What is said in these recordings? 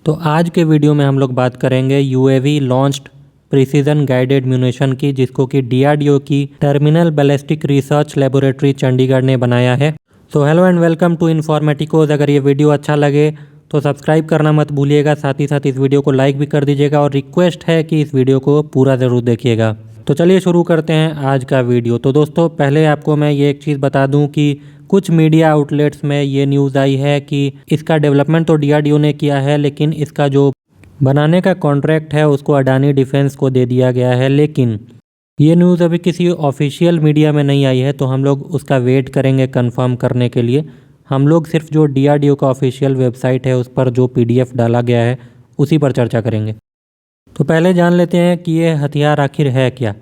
तो आज के वीडियो में हम लोग बात करेंगे UAV launched precision guided munition की, जिसको कि डीआरडीओ की terminal ballistic research laboratory Chandigarh ने बनाया है। So hello and welcome to Informaticoz. अगर ये वीडियो अच्छा लगे तो सब्सक्राइब करना मत भूलिएगा, साथ ही साथ इस वीडियो को लाइक भी कर दीजिएगा और रिक्वेस्ट है कि इस वीडियो को पूरा ज़रूर देखिएगा। तो चलिए शुरू करते हैं आज का वीडियो। तो दोस्तों, पहले आपको मैं ये एक चीज़ बता दूं कि कुछ मीडिया आउटलेट्स में ये न्यूज़ आई है कि इसका डेवलपमेंट तो डीआरडीओ ने किया है, लेकिन इसका जो बनाने का कॉन्ट्रैक्ट है उसको अडानी डिफेंस को दे दिया गया है। लेकिन ये न्यूज़ अभी किसी ऑफिशियल मीडिया में नहीं आई है, तो हम लोग उसका वेट करेंगे कंफर्म करने के लिए। हम लोग सिर्फ जो डीआरडीओ का ऑफिशियल वेबसाइट है उस पर जो पीडीएफ डाला गया है उसी पर चर्चा करेंगे। तो पहले जान लेते हैं कि ये हथियार आखिर है क्या।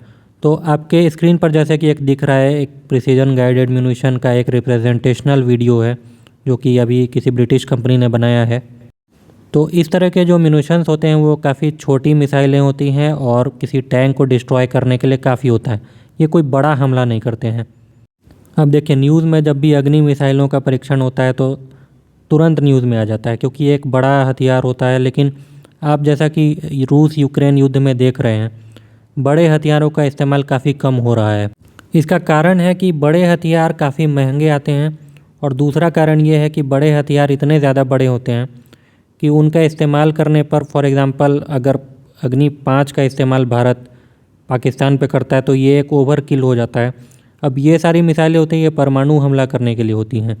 तो आपके स्क्रीन पर जैसे कि एक दिख रहा है, एक प्रिसीजन गाइडेड म्यूनिशन का एक रिप्रेजेंटेशनल वीडियो है जो कि अभी किसी ब्रिटिश कंपनी ने बनाया है। तो इस तरह के जो म्यूनिशंस होते हैं वो काफ़ी छोटी मिसाइलें होती हैं और किसी टैंक को डिस्ट्रॉय करने के लिए काफ़ी होता है। ये कोई बड़ा हमला नहीं करते हैं। अब देखिए, न्यूज़ में जब भी अग्नि मिसाइलों का परीक्षण होता है तो तुरंत न्यूज़ में आ जाता है, क्योंकि ये एक बड़ा हथियार होता है। लेकिन आप जैसा कि रूस यूक्रेन युद्ध में देख रहे हैं, बड़े हथियारों का इस्तेमाल काफ़ी कम हो रहा है। इसका कारण है कि बड़े हथियार काफ़ी महंगे आते हैं, और दूसरा कारण ये है कि बड़े हथियार इतने ज़्यादा बड़े होते हैं कि उनका इस्तेमाल करने पर, फॉर एग्ज़ाम्पल अगर अग्नि 5 का इस्तेमाल भारत पाकिस्तान पे करता है तो ये एक ओवरकिल हो जाता है। अब ये सारी मिसाइलें होती हैं, ये परमाणु हमला करने के लिए होती हैं।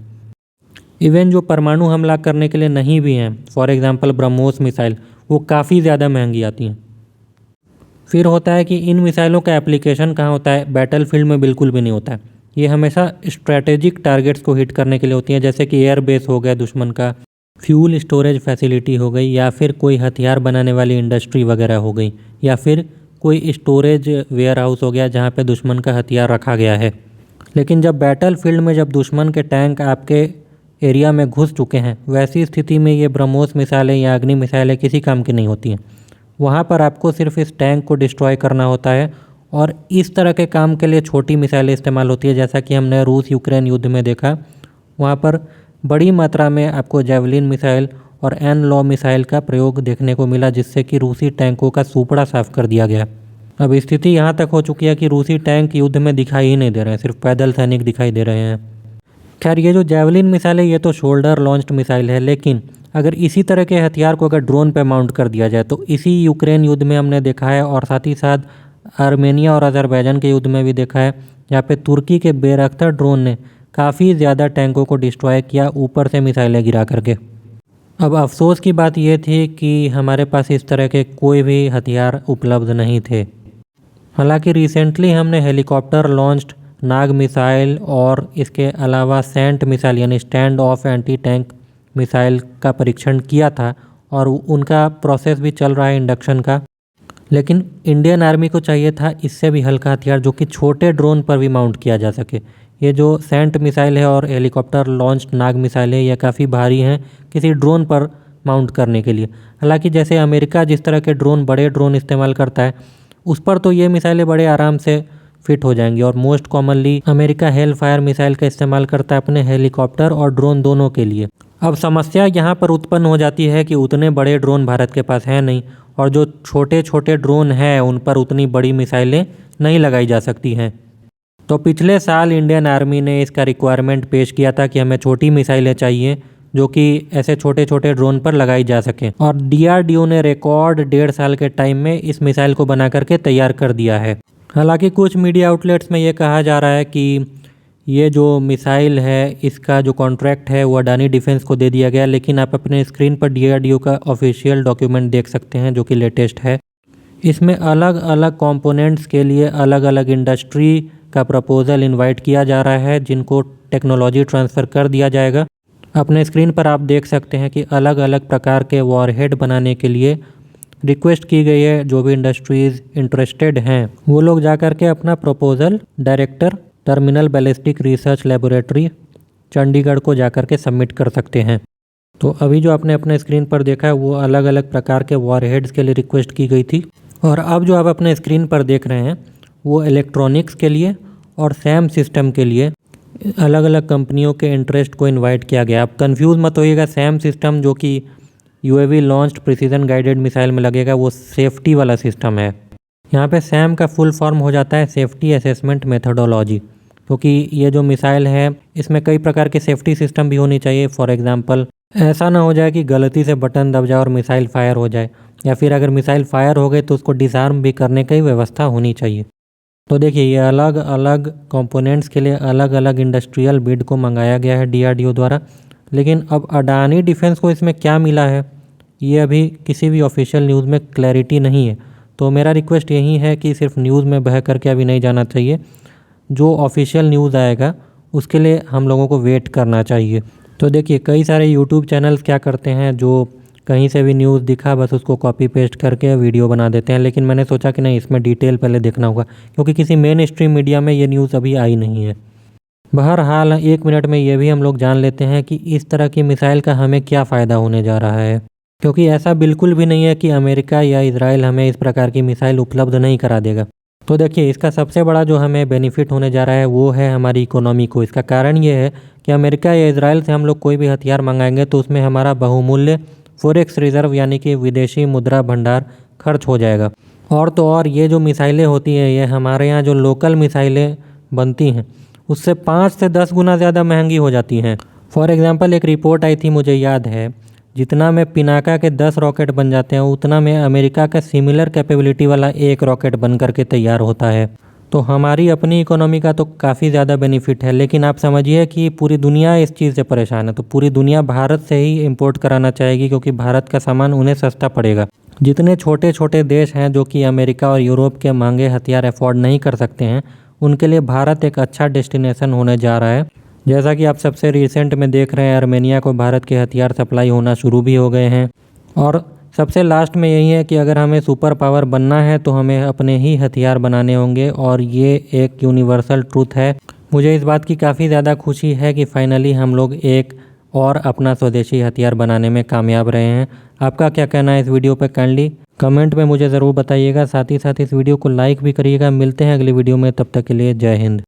इवन जो परमाणु हमला करने के लिए नहीं भी हैं, फॉर एग्ज़ाम्पल ब्रह्मोस मिसाइल, वो काफ़ी ज़्यादा महंगी आती हैं। फिर होता है कि इन मिसाइलों का एप्लीकेशन कहाँ होता है? बैटलफील्ड में बिल्कुल भी नहीं होता है। ये हमेशा स्ट्रैटेजिक टारगेट्स को हिट करने के लिए होती हैं, जैसे कि एयर बेस हो गया दुश्मन का, फ्यूल स्टोरेज फैसिलिटी हो गई, या फिर कोई हथियार बनाने वाली इंडस्ट्री वगैरह हो गई, या फिर कोई स्टोरेज वेयर हाउस हो गया जहाँ पे दुश्मन का हथियार रखा गया है। लेकिन जब बैटलफील्ड में जब दुश्मन के टैंक आपके एरिया में घुस चुके हैं, वैसी स्थिति में ये ब्रह्मोस मिसाइलें या अग्नि मिसाइलें किसी काम की नहीं होती हैं। वहाँ पर आपको सिर्फ इस टैंक को डिस्ट्रॉय करना होता है, और इस तरह के काम के लिए छोटी मिसाइलें इस्तेमाल होती है, जैसा कि हमने रूस यूक्रेन युद्ध में देखा। वहाँ पर बड़ी मात्रा में आपको जेवलिन मिसाइल और एन-लॉ मिसाइल का प्रयोग देखने को मिला, जिससे कि रूसी टैंकों का सुपड़ा साफ कर दिया गया। अब स्थिति यहाँ तक हो चुकी है कि रूसी टैंक युद्ध में दिखाई ही नहीं दे रहे हैं, सिर्फ पैदल सैनिक दिखाई दे रहे हैं। खैर, ये जो जेवलिन मिसाइल है ये तो शोल्डर लॉन्च्ड मिसाइल है, लेकिन अगर इसी तरह के हथियार को अगर ड्रोन पे माउंट कर दिया जाए तो इसी यूक्रेन युद्ध में हमने देखा है, और साथ ही साथ आर्मेनिया और अज़रबैजान के युद्ध में भी देखा है, जहाँ पे तुर्की के बेरख्तर ड्रोन ने काफ़ी ज़्यादा टैंकों को डिस्ट्रॉय किया, ऊपर से मिसाइलें गिरा करके। अब अफसोस की बात ये थी कि हमारे पास इस तरह के कोई भी हथियार उपलब्ध नहीं थे। हालांकि रिसेंटली हमने हेलीकॉप्टर लॉन्च्ड नाग मिसाइल और इसके अलावा सैंट मिसाइल यानी stand of anti tank missile का परीक्षण किया था, और उनका प्रोसेस भी चल रहा है इंडक्शन का। लेकिन इंडियन आर्मी को चाहिए था इससे भी हल्का हथियार जो कि छोटे ड्रोन पर भी माउंट किया जा सके। ये जो सैंट मिसाइल है और हेलीकॉप्टर लॉन्च्ड नाग मिसाइल है, ये काफ़ी भारी हैं किसी ड्रोन पर माउंट करने के लिए। हालांकि जैसे अमेरिका जिस तरह के ड्रोन, बड़े ड्रोन इस्तेमाल करता है, उस पर तो ये मिसाइलें बड़े आराम से फिट हो जाएंगी। और most commonly America hello fire missile का इस्तेमाल करता है अपने हेलीकॉप्टर और ड्रोन दोनों के लिए। अब समस्या यहाँ पर उत्पन्न हो जाती है कि उतने बड़े ड्रोन भारत के पास है नहीं, और जो छोटे छोटे ड्रोन हैं उन पर उतनी बड़ी मिसाइलें नहीं लगाई जा सकती हैं। तो पिछले साल इंडियन आर्मी ने इसका रिक्वायरमेंट पेश किया था कि हमें छोटी मिसाइलें चाहिए जो कि ऐसे छोटे छोटे ड्रोन पर लगाई जा सकें, और डीआरडीओ ने रिकॉर्ड 1.5 साल के टाइम में इस मिसाइल को बना करके तैयार कर दिया है। हालांकि कुछ मीडिया आउटलेट्स में ये कहा जा रहा है कि ये जो मिसाइल है इसका जो कॉन्ट्रैक्ट है वो अडानी डिफेंस को दे दिया गया, लेकिन आप अपने स्क्रीन पर डीआरडीओ का ऑफिशियल डॉक्यूमेंट देख सकते हैं जो कि लेटेस्ट है। इसमें अलग अलग कंपोनेंट्स के लिए अलग अलग इंडस्ट्री का प्रपोजल इनवाइट किया जा रहा है, जिनको टेक्नोलॉजी ट्रांसफ़र कर दिया जाएगा। अपने स्क्रीन पर आप देख सकते हैं कि अलग अलग प्रकार के वॉरहेड बनाने के लिए रिक्वेस्ट की गई है। जो भी इंडस्ट्रीज़ इंटरेस्टेड हैं वो लोग जा कर के अपना proposal director terminal ballistic research laboratory Chandigarh को जा कर के सबमिट कर सकते हैं। तो अभी जो आपने अपने स्क्रीन पर देखा है वो अलग अलग प्रकार के वॉरहेड्स के लिए रिक्वेस्ट की गई थी, और अब जो आप अपने स्क्रीन पर देख रहे हैं वो इलेक्ट्रॉनिक्स के लिए और सैम सिस्टम के लिए अलग अलग कंपनियों के इंटरेस्ट को इनवाइट किया गया। आप कंफ्यूज मत होइएगा, सैम सिस्टम जो कि UAV launched precision guided missile में लगेगा वो सेफ्टी वाला सिस्टम है। यहाँ पे सैम का फुल फॉर्म हो जाता है सेफ्टी असेसमेंट मेथडोलॉजी, क्योंकि ये जो मिसाइल है इसमें कई प्रकार के सेफ्टी सिस्टम भी होनी चाहिए। फॉर एग्जांपल ऐसा ना हो जाए कि गलती से बटन दब जाए और मिसाइल फायर हो जाए, या फिर अगर मिसाइल फायर हो गई तो उसको डिसआर्म भी करने की व्यवस्था होनी चाहिए। तो देखिए ये अलग अलग कंपोनेंट्स के लिए अलग अलग इंडस्ट्रियल बिड को मंगाया गया है डीआरडीओ द्वारा। लेकिन अब अडानी डिफेंस को इसमें क्या मिला है ये अभी किसी भी ऑफिशियल न्यूज़ में क्लैरिटी नहीं है। तो मेरा रिक्वेस्ट यही है कि सिर्फ न्यूज़ में बह करके अभी नहीं जाना चाहिए, जो ऑफिशियल न्यूज़ आएगा उसके लिए हम लोगों को वेट करना चाहिए। तो देखिए कई सारे यूट्यूब चैनल्स क्या करते हैं, जो कहीं से भी न्यूज़ दिखा बस उसको कॉपी पेस्ट करके वीडियो बना देते हैं। लेकिन मैंने सोचा कि नहीं, इसमें डिटेल पहले देखना होगा, क्योंकि किसी मेन स्ट्रीम मीडिया में ये न्यूज़ अभी आई नहीं है। बहरहाल 1 मिनट में ये भी हम लोग जान लेते हैं कि इस तरह की मिसाइल का हमें क्या फ़ायदा होने जा रहा है, क्योंकि ऐसा बिल्कुल भी नहीं है कि अमेरिका या इजराइल हमें इस प्रकार की मिसाइल उपलब्ध नहीं करा देगा। तो देखिए इसका सबसे बड़ा जो हमें बेनिफिट होने जा रहा है वो है हमारी इकोनॉमी को। इसका कारण ये है कि अमेरिका या इजराइल से हम लोग कोई भी हथियार मंगाएंगे तो उसमें हमारा बहुमूल्य फॉरेक्स रिजर्व यानी कि विदेशी मुद्रा भंडार खर्च हो जाएगा। और तो और ये जो मिसाइलें होती हैं ये हमारे यहाँ जो लोकल मिसाइलें बनती हैं उससे 5 से 10 गुना ज़्यादा महंगी हो जाती हैं। फॉर एग्ज़ाम्पल एक रिपोर्ट आई थी, मुझे याद है, जितना में पिनाका के 10 रॉकेट बन जाते हैं उतना में अमेरिका का सिमिलर कैपेबिलिटी वाला एक रॉकेट बन करके तैयार होता है। तो हमारी अपनी इकोनॉमी का तो काफ़ी ज़्यादा बेनिफिट है। लेकिन आप समझिए कि पूरी दुनिया इस चीज़ से परेशान है, तो पूरी दुनिया भारत से ही इंपोर्ट कराना चाहेगी, क्योंकि भारत का सामान उन्हें सस्ता पड़ेगा। जितने छोटे छोटे देश हैं जो कि अमेरिका और यूरोप के महंगे हथियार अफोर्ड नहीं कर सकते हैं, उनके लिए भारत एक अच्छा डेस्टिनेशन होने जा रहा है। जैसा कि आप सबसे रिसेंट में देख रहे हैं, आर्मेनिया को भारत के हथियार सप्लाई होना शुरू भी हो गए हैं। और सबसे लास्ट में यही है कि अगर हमें सुपर पावर बनना है तो हमें अपने ही हथियार बनाने होंगे, और ये एक यूनिवर्सल ट्रूथ है। मुझे इस बात की काफ़ी ज़्यादा खुशी है कि फाइनली हम लोग एक और अपना स्वदेशी हथियार बनाने में कामयाब रहे हैं। आपका क्या कहना है इस वीडियो पर, काइंडली कमेंट में मुझे ज़रूर बताइएगा। साथ ही साथ इस वीडियो को लाइक भी करिएगा। मिलते हैं अगली वीडियो में, तब तक के लिए जय हिंद।